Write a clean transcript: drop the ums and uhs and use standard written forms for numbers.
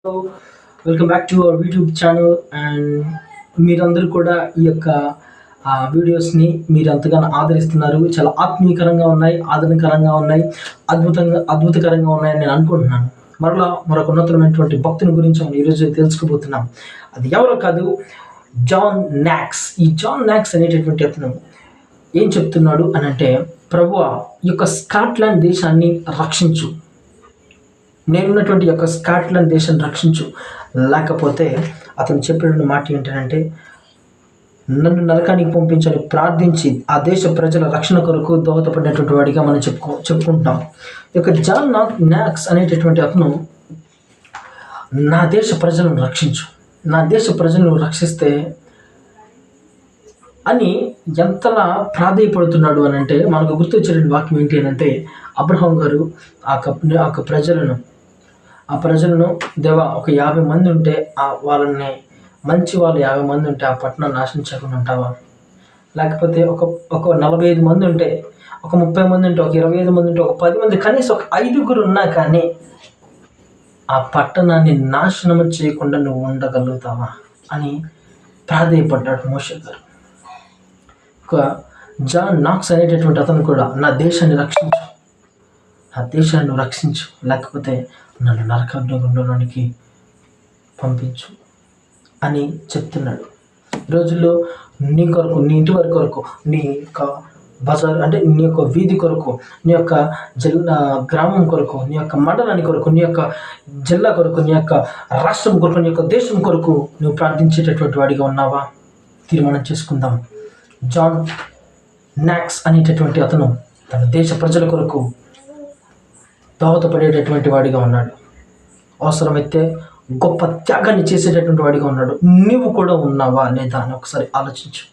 So welcome back to our YouTube channel. And మీరందరూ కూడా ఈ యొక్క వీడియోస్ని మీరు ఎంతగానో ఆదరిస్తున్నారు. చాలా ఆత్మీయకరంగా ఉన్నాయి, ఆదరణకరంగా ఉన్నాయి, అద్భుతకరంగా ఉన్నాయని నేను అనుకుంటున్నాను. మరొక ఉన్నతమైనటువంటి భక్తుని గురించి మనం ఈరోజు తెలుసుకోబోతున్నాం. అది ఎవరో కాదు, జాన్ నాక్స్. ఈ జాన్ నాక్స్ అనేటటువంటి అతను ఏం చెప్తున్నాడు అని అంటే, ప్రభువా ఈ యొక్క స్కాట్లాండ్ దేశాన్ని రక్షించు, నేనున్నటువంటి యొక్క స్కాట్లాండ్ దేశాన్ని రక్షించు. లేకపోతే అతను చెప్పిన మాట ఏంటంటే, నన్ను నరకానికి పంపించని ప్రార్థించి ఆ దేశ ప్రజల రక్షణ కొరకు దోహదపడినటువంటి వాడిగా మనం చెప్పుకుంటున్నాం. ఈ యొక్క జాన్ నాక్స్ అనేటటువంటి అతను నా దేశ ప్రజలను రక్షించు, నా దేశ ప్రజలను రక్షిస్తే అని ఎంతలా ప్రాధేయపడుతున్నాడు అని అంటే, మనకు గుర్తొచ్చేటువంటి వాక్యం ఏంటి అని అంటే, అబ్రహాం గారు ఆ ప్రజలను దేవా ఒక 50 మంది ఉంటే వాళ్ళని మంచి వాళ్ళు 50 మంది ఉంటే ఆ పట్టణం నాశనం చేయకుండా ఉంటావా? లేకపోతే ఒక 45 మంది ఉంటే, ఒక 30 మంది ఉంటే, ఒక 25 మంది ఉంటే, ఒక 10 మంది, కనీసం ఒక 5గురు ఉన్నా కానీ ఆ పట్టణాన్ని నాశనం చేయకుండా నువ్వు ఉండగలుగుతావా అని ప్రాధేయపడ్డాడు మోషే గారు. ఒక జాన్ నాక్స్ అనేటటువంటి అతను కూడా నా దేశాన్ని రక్షించు, నా దేశాన్ని రక్షించు, లేకపోతే నన్ను నరకాగ్నిలోనికి పంపించు అని చెప్తున్నాడు. ఈ రోజుల్లో నీ కొరకు, నీ ఇంటి వారి కొరకు, నీ యొక్క బజార్ అంటే నీ యొక్క వీధి కొరకు, నీ యొక్క గ్రామం కొరకు, నీ యొక్క మండలాన్ని కొరకు, నీ యొక్క జిల్లా కొరకు, నీ యొక్క రాష్ట్రం కొరకు, నీ యొక్క దేశం కొరకు నువ్వు ప్రార్థించేటటువంటి వాడిగా ఉన్నావా? తీర్మానం చేసుకుందాం. జాన్ నాక్స్ అనేటటువంటి అతను తన దేశ ప్రజల కొరకు దోహదపడేటటువంటి వాడిగా ఉన్నాడు. అవసరమైతే గొప్ప త్యాగాన్ని చేసేటటువంటి వాడిగా ఉన్నాడు. నువ్వు కూడా ఉన్నావా లేదా అని ఒకసారి ఆలోచించు.